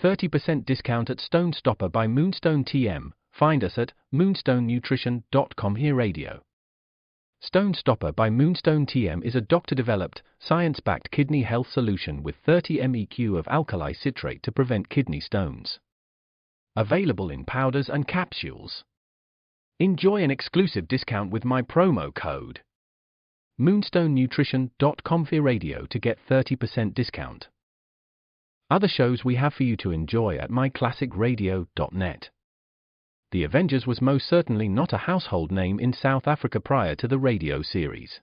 30% discount at Stone Stopper by Moonstone TM. Find us at moonstonenutrition.com. Here Radio. Stone Stopper by Moonstone TM is a doctor-developed, science-backed kidney health solution with 30 MEq of alkali citrate to prevent kidney stones. Available in powders and capsules. Enjoy an exclusive discount with my promo code moonstonenutrition.com. Here Radio to get 30% discount. Other shows we have for you to enjoy at myclassicradio.net. The Avengers was most certainly not a household name in South Africa prior to the radio series.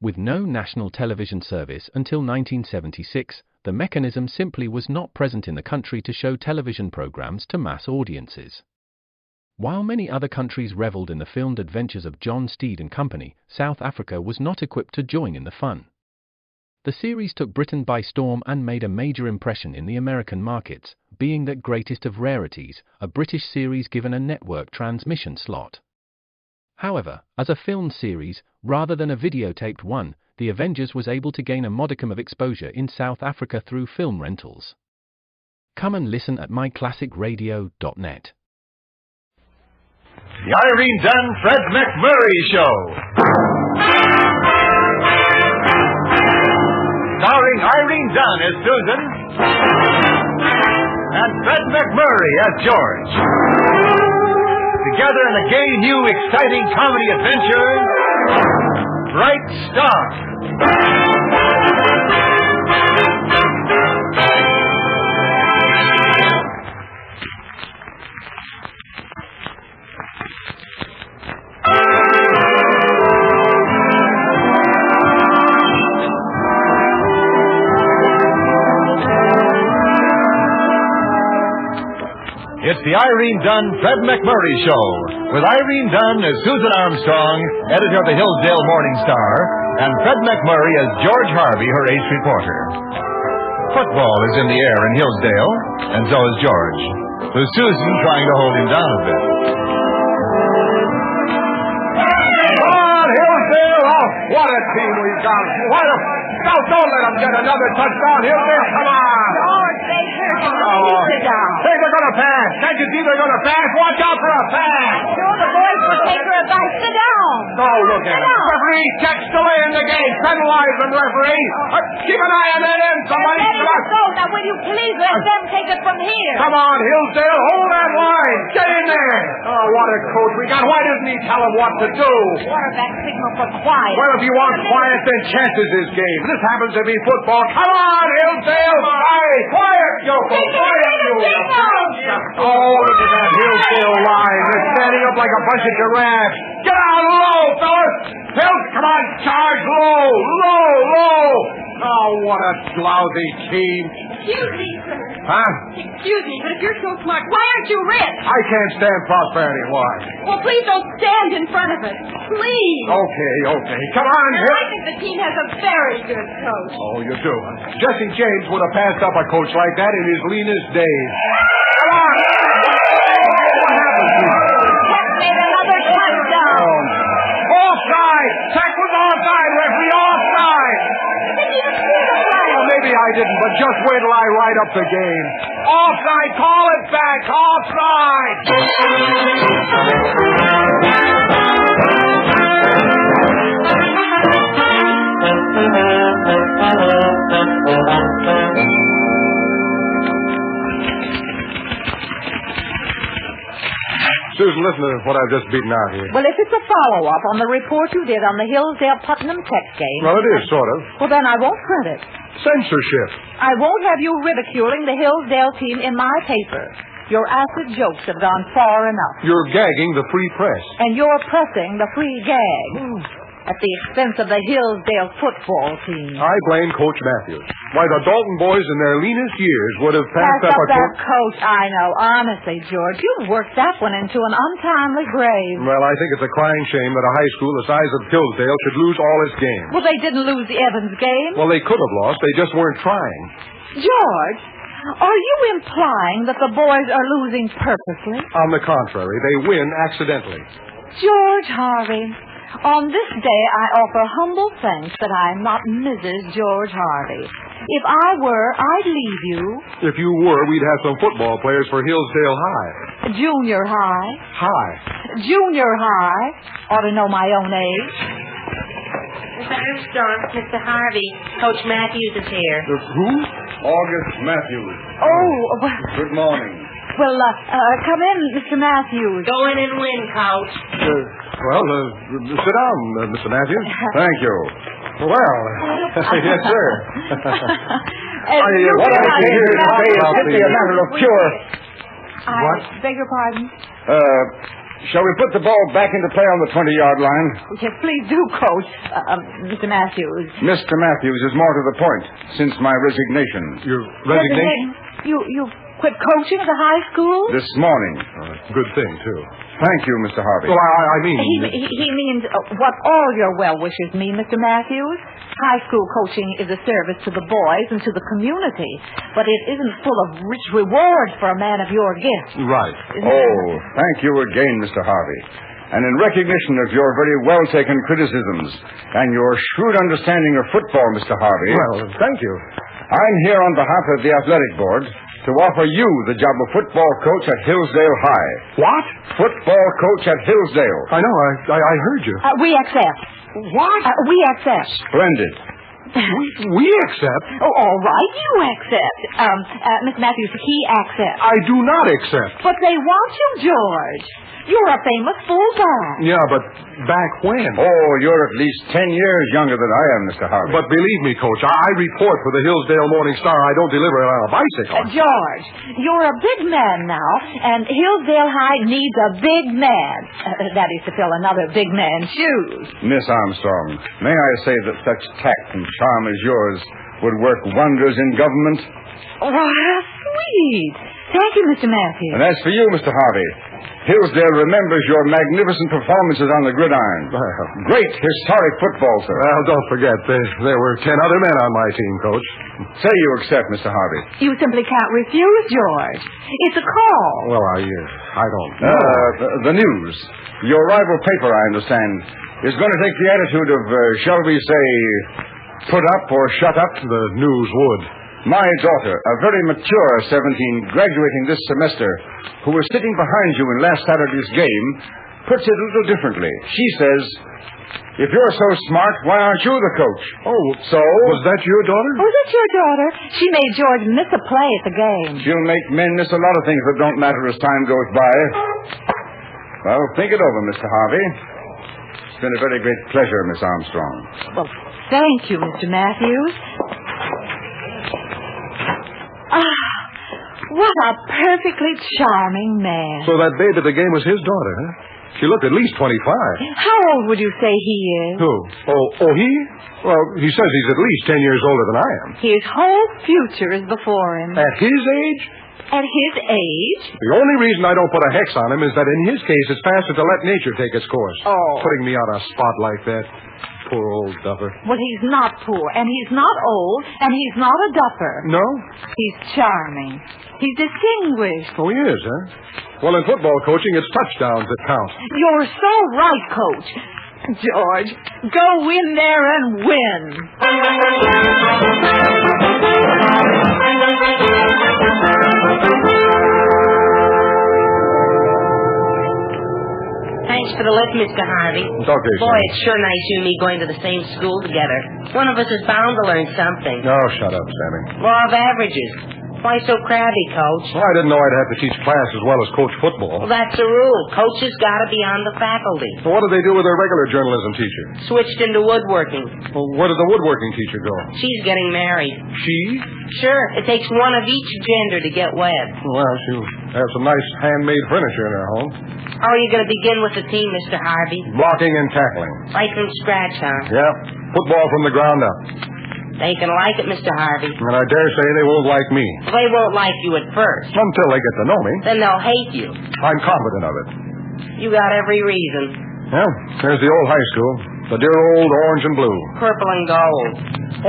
With no national television service until 1976, the mechanism simply was not present in the country to show television programs to mass audiences. While many other countries reveled in the filmed adventures of John Steed and company, South Africa was not equipped to join in the fun. The series took Britain by storm and made a major impression in the American markets, being that greatest of rarities, a British series given a network transmission slot. However, as a filmed series, rather than a videotaped one, The Avengers was able to gain a modicum of exposure in South Africa through film rentals. Come and listen at myclassicradio.net. The Irene Dunne-Fred MacMurray Show. Starring Irene Dunne as Susan and Fred MacMurray as George. Together in a gay, new, exciting comedy adventure, Bright Star. It's the Irene Dunne-Fred MacMurray Show, with Irene Dunne as Susan Armstrong, editor of the Hillsdale Morning Star, and Fred MacMurray as George Harvey, her ace reporter. Football is in the air in Hillsdale, and so is George, with Susan trying to hold him down a bit. Come on, Hillsdale! Oh, what a team we've got! Don't let them get another touchdown, Hillsdale! Come on! George, they hurt him. Sit down. Hey, they're going to pass. Can't you see they're going to pass? Watch out for a pass. Sure, the boys will take her advice. Sit down. Oh, look at it. Referee, catch delay in the game. Penalize them, referee. Keep an eye on that end, somebody. Let it go. Now, will you please let them take it from here? Come on, Hillsdale. Hold that line. Get in there. Oh, what a coach we got. Why doesn't he tell them what to do? Quarterback signal for quiet. Well, if you want quiet, then chances this game. This happens to be football. Come on, Hillsdale. Hey, quiet, Yoko. Quiet, you. Oh, look at that Hillsdale line. They're standing up like a bunch of giraffes. Get out low, fellas. Come on, charge low. Low. Oh, what a lousy team. Excuse me, sir. Huh? Excuse me, but if you're so smart, why aren't you rich? I can't stand prosperity. Why? Well, please don't stand in front of it. Please. Okay. Come on, Now, I think the team has a very good coach. Oh, you do? Jesse James would have passed up a coach like that in his leanest days. Come on! What happened to you? Heck, made another touchdown. Offside! Sack was offside, referee, offside! Didn't even see the flag. Well, maybe I didn't, but just wait till I write up the game. Offside! Call it back! Offside! Susan, listen to what I've just beaten out here. Well, if it's a follow-up on the report you did on the Hillsdale-Putnam Tech game... Well, it is, sort of. Well, then I won't print it. Censorship. I won't have you ridiculing the Hillsdale team in my paper. Your acid jokes have gone far enough. You're gagging the free press. And you're pressing the free gag. At the expense of the Hillsdale football team. I blame Coach Matthews. Why, the Dalton boys in their leanest years would have passed up a that coach, I know. Honestly, George, you've worked that one into an untimely grave. Well, I think it's a crying shame that a high school the size of Hillsdale should lose all its games. Well, they didn't lose the Evans game. Well, they could have lost. They just weren't trying. George, are you implying that the boys are losing purposely? On the contrary, they win accidentally. George Harvey, on this day I offer humble thanks that I am not Mrs. George Harvey. If I were, I'd leave you. If you were, we'd have some football players for Hillsdale High. Junior high. High. Junior high. Ought to know my own age. Mr. Armstrong, Mr. Harvey, Coach Matthews is here. Who? August Matthews. Oh, well, Good morning. come in, Mr. Matthews. Go in and win, Coach. Sit down, Mr. Matthews. Thank you. Well, yes, sir. What I came here to say is simply a matter of pure... I beg your pardon? Shall we put the ball back into play on the 20-yard line? Yes, please do, Coach. Mr. Matthews. Mr. Matthews is more to the point since my resignation. Your resignation? You quit coaching at the high school? This morning. Good thing, too. Thank you, Mr. Harvey. Well, I mean... He means what all your well-wishers mean, Mr. Matthews. High school coaching is a service to the boys and to the community, but it isn't full of rich rewards for a man of your gift. Right. Thank you again, Mr. Harvey. And in recognition of your very well-taken criticisms and your shrewd understanding of football, Mr. Harvey... Well, thank you. I'm here on behalf of the athletic board to offer you the job of football coach at Hillsdale High. What? Football coach at Hillsdale. I know. I heard you. We accept. What? We accept. Splendid. We accept? Oh, all right, you accept. Miss Matthews, he accepts. I do not accept. But they want you, George. You're a famous fullback. Yeah, but back when? Oh, you're at least 10 years younger than I am, Mr. Harvey. But believe me, Coach, I report for the Hillsdale Morning Star. I don't deliver it on a bicycle. George, you're a big man now, and Hillsdale High needs a big man. That is to fill another big man's shoes. Miss Armstrong, may I say that such tact and charm as yours would work wonders in government? Oh, how sweet. Thank you, Mr. Matthews. And as for you, Mr. Harvey, Hillsdale remembers your magnificent performances on the gridiron. Great historic football, sir. Well, don't forget, there were 10 other men on my team, Coach. Say you accept, Mr. Harvey. You simply can't refuse, George. It's a call. Well, I don't know. The news. Your rival paper, I understand, is going to take the attitude of, shall we say, put up or shut up. The news would. My daughter, a very mature 17, graduating this semester, who was sitting behind you in last Saturday's game, puts it a little differently. She says, if you're so smart, why aren't you the coach? Oh, so... Was that your daughter? Was it your daughter? She made George miss a play at the game. She'll make men miss a lot of things that don't matter as time goes by. Well, think it over, Mr. Harvey. It's been a very great pleasure, Miss Armstrong. Well, thank you, Mr. Matthews. What a perfectly charming man. So that babe at the game was his daughter, huh? She looked at least 25. How old would you say he is? Who? Oh, he? Well, he says he's at least 10 years older than I am. His whole future is before him. At his age? At his age? The only reason I don't put a hex on him is that in his case it's faster to let nature take its course. Oh. Putting me on a spot like that. Poor old duffer. Well, he's not poor, and he's not old, and he's not a duffer. No? He's charming. He's distinguished. Oh, he is, huh? Well, in football coaching, it's touchdowns that count. You're so right, Coach. George, go in there and win. Thanks for the lift, Mr. Harvey. Talk to you, Boy, son. it's sure nice you and me going to the same school together. One of us is bound to learn something. Oh, shut up, Sammy. Law of averages. Why so crabby, Coach? Well, I didn't know I'd have to teach class as well as coach football. Well, that's the rule. Coaches got to be on the faculty. So what did they do with their regular journalism teacher? Switched into woodworking. Well, where did the woodworking teacher go? She's getting married. She? Sure, it takes one of each gender to get wed. Well, she'll have some nice handmade furniture in her home. How are you going to begin with the team, Mr. Harvey? Blocking and tackling. Right from scratch, huh? Yeah. Football from the ground up. They can like it, Mr. Harvey. And I dare say they won't like me. They won't like you at first. Until they get to know me. Then they'll hate you. I'm confident of it. You got every reason. Yeah, there's the old high school. The dear old orange and blue. Purple and gold.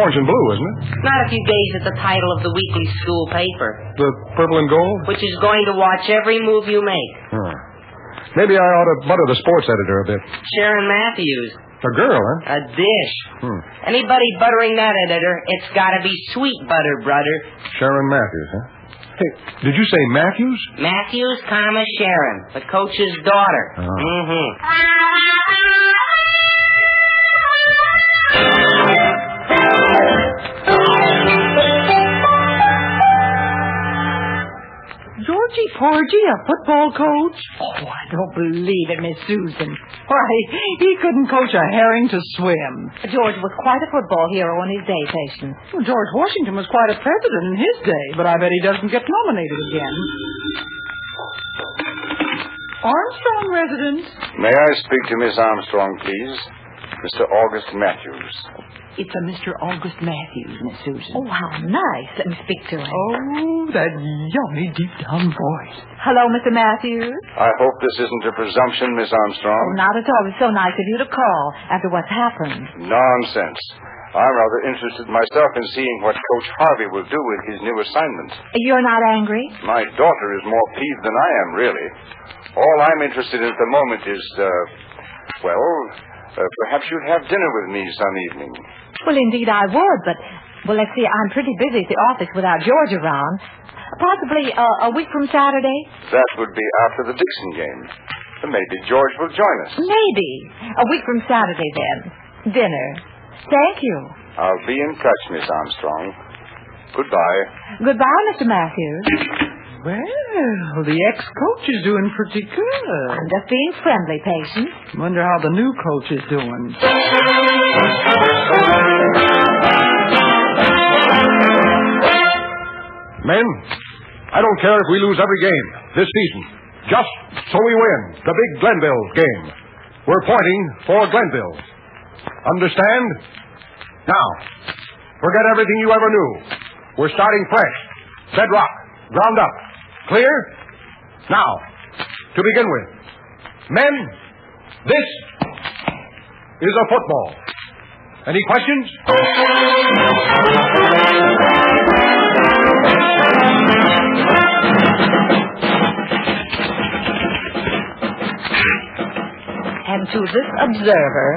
Orange and blue, isn't it? Not if you gaze at the title of the weekly school paper. The purple and gold? Which is going to watch every move you make. Huh. Maybe I ought to butter the sports editor a bit. Sharon Matthews. A girl, huh? A dish. Anybody buttering that, editor, it's got to be sweet butter, brother. Sharon Matthews, huh? Hey, did you say Matthews? Matthews, Sharon, the coach's daughter. Georgie Porgy, a football coach? Oh, I don't believe it, Miss Susan. Why, he couldn't coach a herring to swim. George was quite a football hero in his day, Patience. Well, George Washington was quite a president in his day, but I bet he doesn't get nominated again. Armstrong residence. May I speak to Miss Armstrong, please? Mr. August Matthews. It's a Mr. August Matthews, Miss Susan. Oh, how nice. Let me speak to him. Oh, that yummy deep-down voice. Hello, Mr. Matthews. I hope this isn't a presumption, Miss Armstrong. Oh, not at all. It's so nice of you to call after what's happened. Nonsense. I'm rather interested myself in seeing what Coach Harvey will do with his new assignment. You're not angry? My daughter is more peeved than I am, really. All I'm interested in at the moment is, perhaps you'd have dinner with me some evening. Well, indeed I would, but, let's see, I'm pretty busy at the office without George around. Possibly a week from Saturday? That would be after the Dixon game. Maybe George will join us. Maybe. A week from Saturday, then. Dinner. Thank you. I'll be in touch, Miss Armstrong. Goodbye. Goodbye, Mr. Matthews. Well, the ex-coach is doing pretty good. I'm just being friendly, Patience. Wonder how the new coach is doing. Men, I don't care if we lose every game this season. Just so we win the big Glenville game. We're pointing for Glenville. Understand? Now, forget everything you ever knew. We're starting fresh. Bedrock. Ground up. Clear? Now, to begin with. Men, this is a football. Any questions? And to this observer,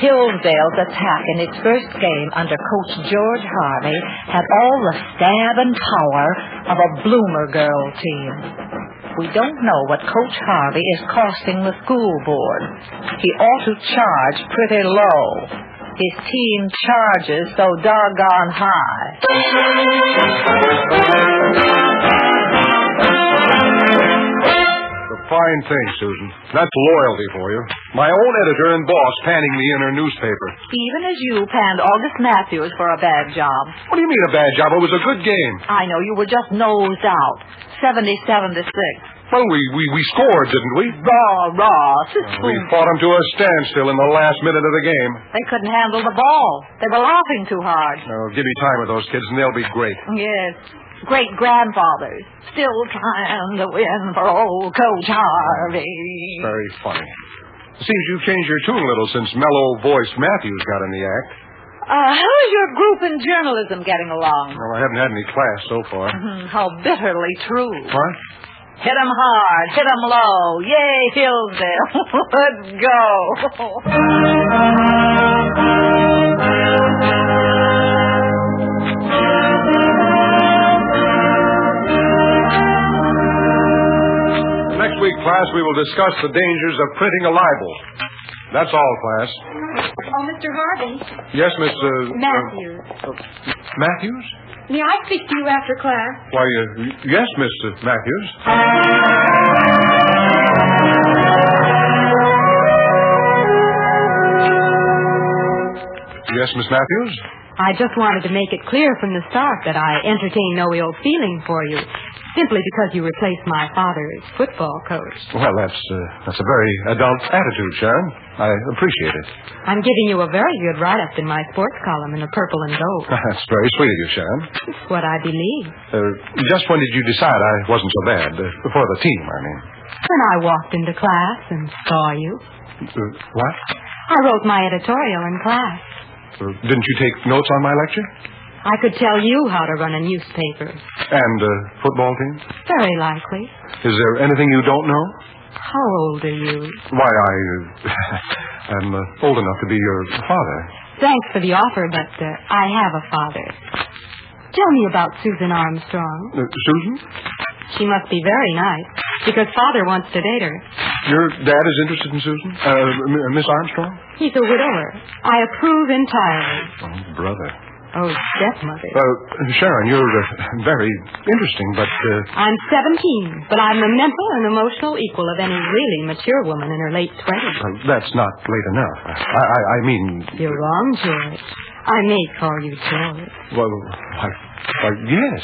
Hillsdale's attack in its first game under Coach George Harvey had all the stab and power of a bloomer girl team. We don't know what Coach Harvey is costing the school board. He ought to charge pretty low. His team charges so doggone high. Fine thing, Susan. That's loyalty for you. My own editor and boss panning me in her newspaper. Even as you panned August Matthews for a bad job. What do you mean a bad job? It was a good game. I know, you were just nosed out. 77-6. Well, we scored, didn't we? Raw. We fought them to a standstill in the last minute of the game. They couldn't handle the ball. They were laughing too hard. Oh, give me time with those kids and they'll be great. Yes. Great-grandfathers. Still trying to win for old Coach Harvey. Very funny. Seems you've changed your tune a little since mellow-voiced Matthews got in the act. How's your group in journalism getting along? Well, I haven't had any class so far. How bitterly true. What? Hit 'em hard, hit 'em low. Yay, Hillsdale. Let's go. Next week, class, we will discuss the dangers of printing a libel. That's all, class. Oh, Mr. Harvey. Yes, Miss... Matthews. Matthews? May I speak to you after class? Why, yes, Miss Matthews. Yes, Miss Matthews? I just wanted to make it clear from the start that I entertain no ill feeling for you, simply because you replaced my father's football coach. Well, that's a very adult attitude, Sharon. I appreciate it. I'm giving you a very good write-up in my sports column in the purple and gold. That's very sweet of you, Sharon. It's what I believe. Just when did you decide I wasn't so bad? For the team, I mean. When I walked into class and saw you. What? I wrote my editorial in class. Didn't you take notes on my lecture? I could tell you how to run a newspaper. And football team? Very likely. Is there anything you don't know? How old are you? Why, I'm old enough to be your father. Thanks for the offer, but I have a father. Tell me about Susan Armstrong. Susan? She must be very nice, because Father wants to date her. Your dad is interested in Susan? Miss Armstrong? He's a widower. I approve entirely. Oh, brother. Oh, stepmother. Sharon, you're very interesting, but... I'm 17, but I'm the mental and emotional equal of any really mature woman in her late 20s. That's not late enough. I mean... You're wrong, George. I may call you George. Well, yes.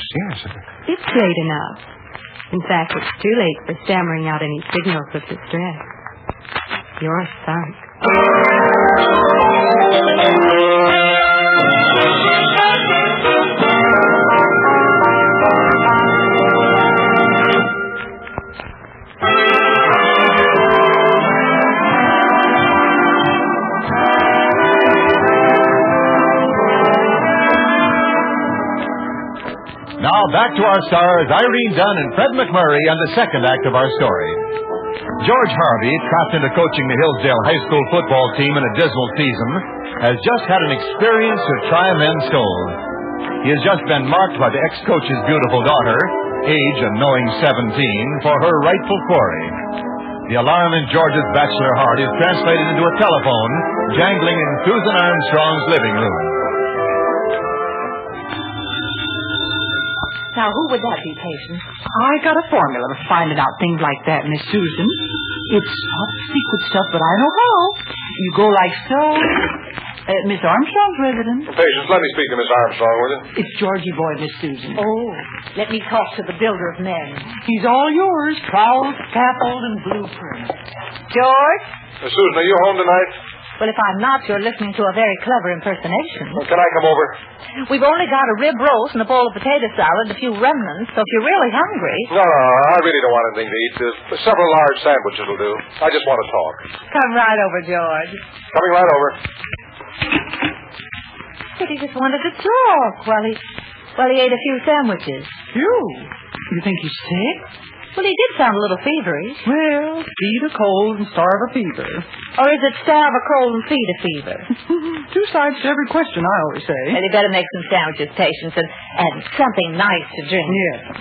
It's late enough. In fact, it's too late for stammering out any signals of distress. You're sunk. Now back to our stars, Irene Dunne and Fred MacMurray, and the second act of our story. George Harvey, trapped into coaching the Hillsdale High School football team in a dismal season, has just had an experience to try men's soul. He has just been marked by the ex-coach's beautiful daughter, age a knowing 17, for her rightful quarry. The alarm in George's bachelor heart is translated into a telephone jangling in Susan Armstrong's living room. Now, who would that be, Patience? I got a formula for finding out things like that, Miss Susan. It's top secret stuff, but I know how. You go like so. Miss Armstrong's resident. Patience, let me speak to Miss Armstrong, will you? It's Georgie boy, Miss Susan. Oh, let me talk to the builder of men. He's all yours. Trowel, scaffold, and blueprint. George? Miss Susan, are you home tonight? Well, if I'm not, you're listening to a very clever impersonation. Well, can I come over? We've only got a rib roast and a bowl of potato salad, a few remnants, so if you're really hungry... No, I really don't want anything to eat. Several large sandwiches will do. I just want to talk. Come right over, George. Coming right over. But he just wanted to talk while he ate a few sandwiches. Phew. You think he's sick? Well, he did sound a little feverish. Well, feed a cold and starve a fever. Or is it starve a cold and feed a fever? Two sides to every question, I always say. Well, you better make some sandwiches, Patience, and something nice to drink. Yes.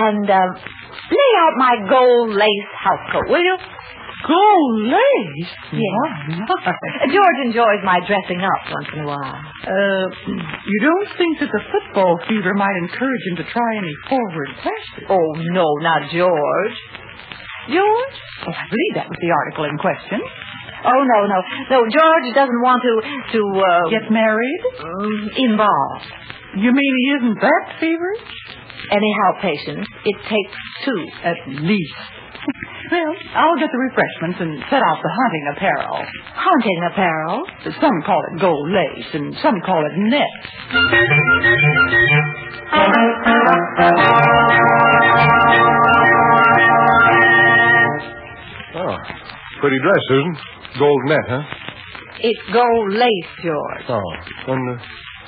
And lay out my gold lace housecoat, will you? Gold lace? Yeah. George enjoys my dressing up once in a while. You don't think that the football fever might encourage him to try any forward passes? Oh, no, not George. George? Oh, I believe that was the article in question. Oh, no. No, George doesn't want to get married? Involved. You mean he isn't that feverish? Anyhow, Patience, it takes two. At least. Well, I'll get the refreshments and set out the hunting apparel. Hunting apparel? Some call it gold lace, and some call it net. Oh, pretty dress, Susan. Gold net, huh? It's gold lace, George. Oh, and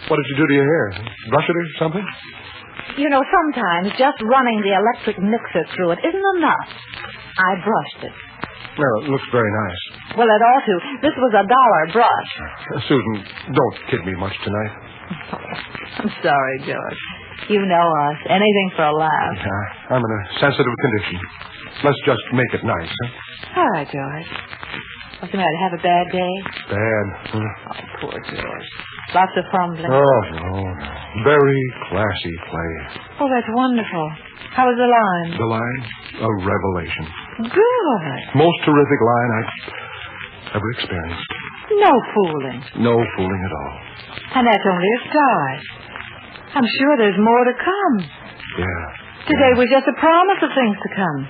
what did you do to your hair? Brush it or something? You know, sometimes just running the electric mixer through it isn't enough. I brushed it. Well, it looks very nice. Well, it ought to. This was $1 brush. Susan, don't kid me much tonight. I'm sorry, George. You know us. Anything for a laugh. Yeah, I'm in a sensitive condition. Let's just make it nice, huh? All right, George. What's the matter? Have a bad day? Bad. Oh, poor George. Lots of fumbling. Oh, no. Very classy play. Oh, that's wonderful. How was the line? The line? A revelation. Good. Most terrific line I've ever experienced. No fooling. No fooling at all. And that's only a start. I'm sure there's more to come. Yeah. Today was just a promise of things to come.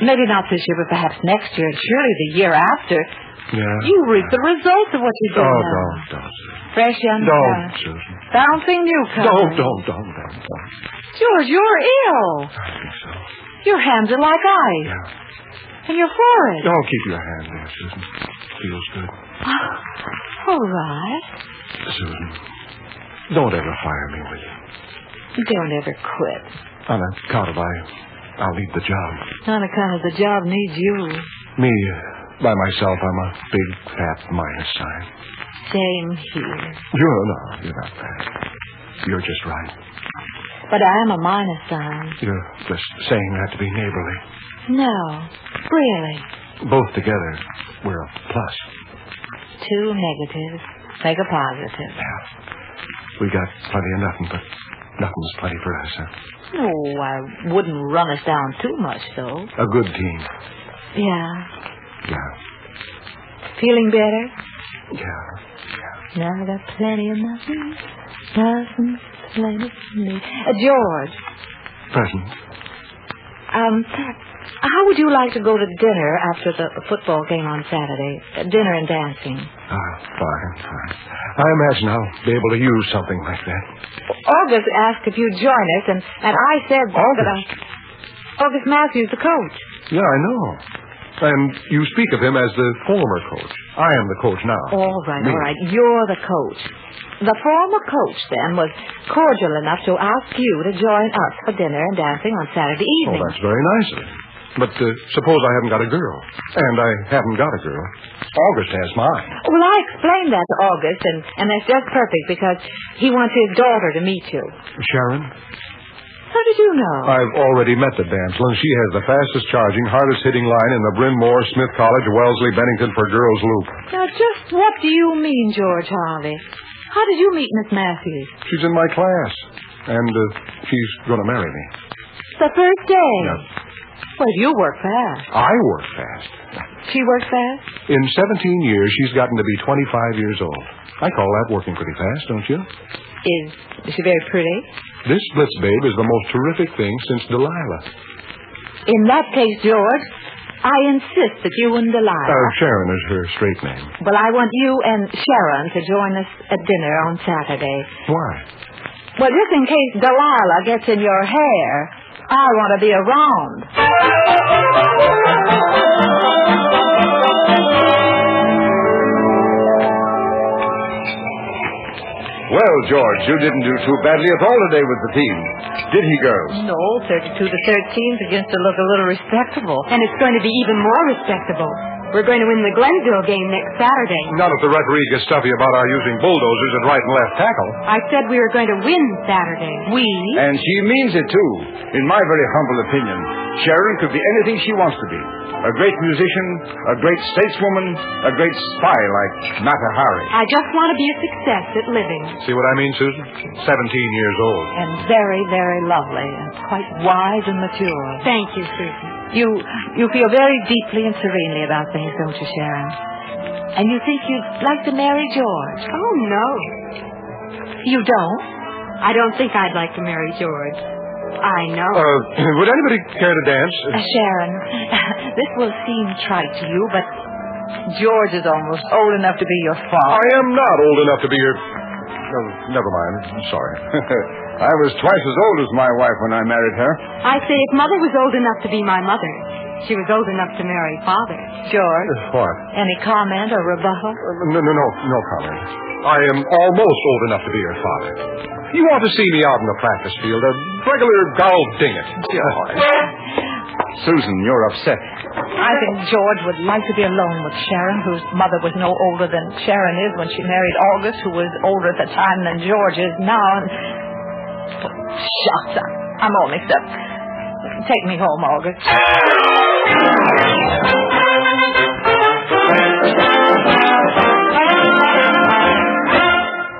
Maybe not this year, but perhaps next year, and surely the year after. Yeah. You reap the results of what you do now. Don't. Fresh young Don't, Susan. Bouncing newcomer. Don't. George, you're ill. I think so. Your hands are like ice. Yeah. And your forehead. Oh, keep your hand there, Susan. Feels good. All right. Susan, don't ever fire me, will you? Don't ever quit. On account of I'll need the job. On account of the job needs you. Me by myself, I'm a big, fat minus sign. Same here. You're not bad. You're just right. But I am a minus sign. You're just saying that to be neighborly. No, really. Both together, we're a plus. Two negatives make a positive. Yeah. We got plenty of nothing, but nothing's plenty for us, huh? No, I wouldn't run us down too much, though. A good team. Yeah. Yeah. Feeling better? Yeah. Now I got plenty of nothing. Nothing, plenty for me. George. Present. How would you like to go to dinner after the football game on Saturday? Dinner and dancing. Fine. I imagine I'll be able to use something like that. August asked if you'd join us, and I said August? August Matthews, the coach. Yeah, I know. And you speak of him as the former coach. I am the coach now. All right. You're the coach. The former coach, then, was cordial enough to ask you to join us for dinner and dancing on Saturday evening. Oh, that's very nice of him. But suppose I haven't got a girl. And I haven't got a girl. August has mine. Well, I explained that to August, and that's just perfect because he wants his daughter to meet you. Sharon? How did you know? I've already met the damsel, and she has the fastest charging, hardest hitting line in the Bryn Mawr, Smith College, Wellesley, Bennington for girls loop. Now, just what do you mean, George Harvey? How did you meet Miss Matthews? She's in my class, and she's going to marry me. The first day? Yes. Well, you work fast. I work fast. She works fast? In 17 years, she's gotten to be 25 years old. I call that working pretty fast, don't you? Is she very pretty? This Blitz babe is the most terrific thing since Delilah. In that case, George, I insist that you and Delilah... Sharon is her straight name. Well, I want you and Sharon to join us at dinner on Saturday. Why? Well, just in case Delilah gets in your hair, I want to be around. Well, George, you didn't do too badly at all today with the team. Did he, girls? No, 32-13 begins to look a little respectable. And it's going to be even more respectable. We're going to win the Glenville game next Saturday. Not if the referee gets stuffy about our using bulldozers at right and left tackle. I said we were going to win Saturday. We? And she means it, too. In my very humble opinion, Sharon could be anything she wants to be. A great musician, a great stateswoman, a great spy like Mata Hari. I just want to be a success at living. See what I mean, Susan? 17 years old. And very, very lovely, and quite wise and mature. Thank you, Susan. You feel very deeply and serenely about things, don't you, Sharon? And you think you'd like to marry George? Oh, no. You don't? I don't think I'd like to marry George. I know. Would anybody care to dance? Sharon, this will seem trite to you, but George is almost old enough to be your father. I am not old enough to be your... Oh, never mind. I'm sorry. I was twice as old as my wife when I married her. I say if Mother was old enough to be my mother, she was old enough to marry Father. George? What? Any comment or rebuttal? No comment. I am almost old enough to be your father. You want to see me out in the practice field, a regular golf dinget. Susan, you're upset. I think George would like to be alone with Sharon, whose mother was no older than Sharon is when she married August, who was older at the time than George is now. And... Shucks, I'm all mixed up. Take me home, August.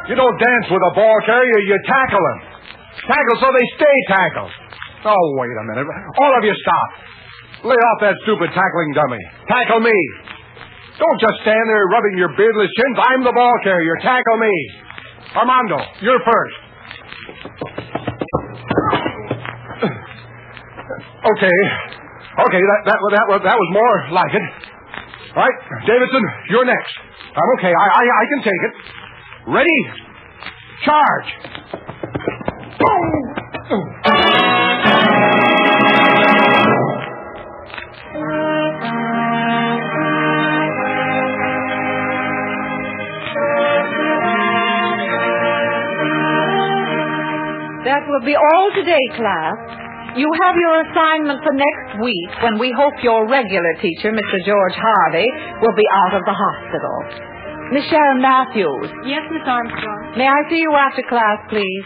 You don't dance with a ball carrier, you tackle them. Tackle so they stay tackled. Oh, wait a minute. All of you stop. Lay off that stupid tackling dummy. Tackle me. Don't just stand there rubbing your beardless chins. I'm the ball carrier. Tackle me. Armando, you're first. Okay, that was more like it. All right, Davidson, you're next. I'm okay. I can take it. Ready? Charge. That will be all today, class. you have your assignment for next week when we hope your regular teacher, Mr. George Harvey, will be out of the hospital. Miss Sharon Matthews. Yes, Miss Armstrong. May I see you after class, please?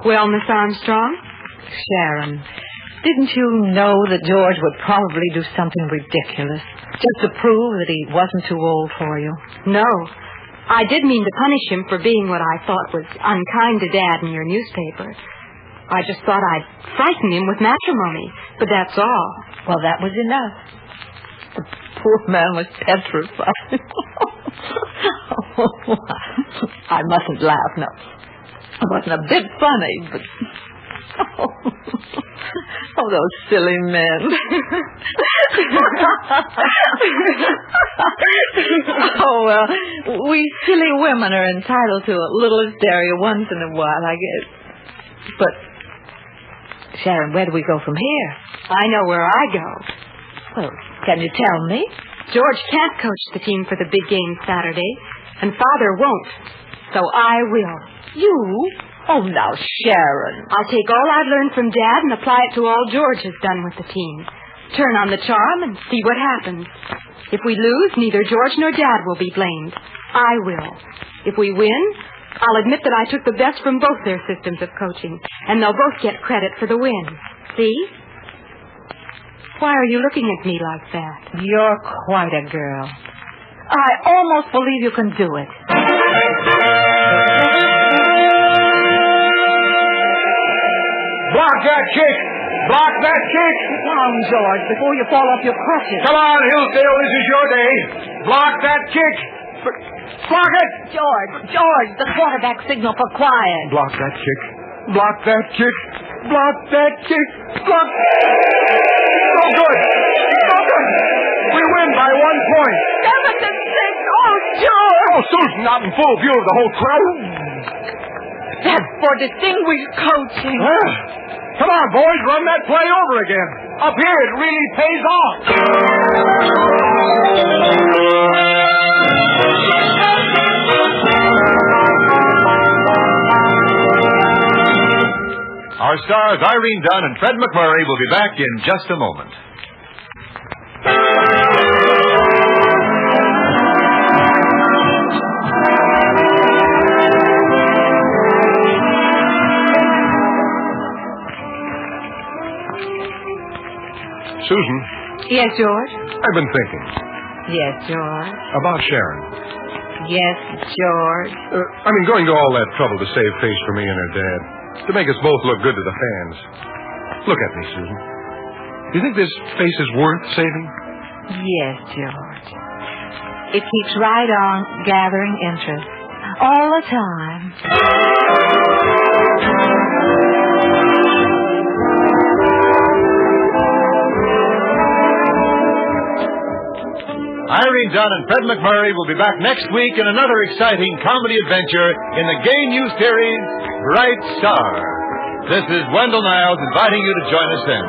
Well, Miss Armstrong? Sharon, didn't you know that George would probably do something ridiculous just to prove that he wasn't too old for you? No. I did mean to punish him for being what I thought was unkind to Dad in your newspaper. I just thought I'd frighten him with matrimony, but that's all. Well, that was enough. The poor man was petrified. I mustn't laugh, no. It wasn't a bit funny, but... Oh, those silly men. Oh, well, we silly women are entitled to a little hysteria once in a while, I guess. But, Sharon, where do we go from here? I know where I go. Well, can you tell me? George can't coach the team for the big game Saturday, and Father won't. So I will. You? Oh, now, Sharon. I'll take all I've learned from Dad and apply it to all George has done with the team. Turn on the charm and see what happens. If we lose, neither George nor Dad will be blamed. I will. If we win, I'll admit that I took the best from both their systems of coaching, and they'll both get credit for the win. See? Why are you looking at me like that? You're quite a girl. I almost believe you can do it. Block that kick! Block that kick! Down, George, before you fall off your crutches. Come on, Hillsdale, this is your day. Block that kick! Block it! George, the quarterback signal for quiet. Block that kick. Block that kick. Block that kick. Block. No good. No good. We win by 1 point. 7-6. Oh, George. Oh, Susan, not in full view of the whole crowd. That's for distinguished coaching. Come on, boys, run that play over again. Up here, it really pays off. Our stars Irene Dunne and Fred MacMurray will be back in just a moment. Susan. Yes, George? I've been thinking. Yes, George. About Sharon. Yes, George. Going to all that trouble to save face for me and her dad. To make us both look good to the fans. Look at me, Susan. Do you think this face is worth saving? Yes, George. It keeps right on gathering interest. All the time. Irene Dunne and Fred MacMurray will be back next week in another exciting comedy adventure in the gay new series, Bright Star. This is Wendell Niles inviting you to join us then.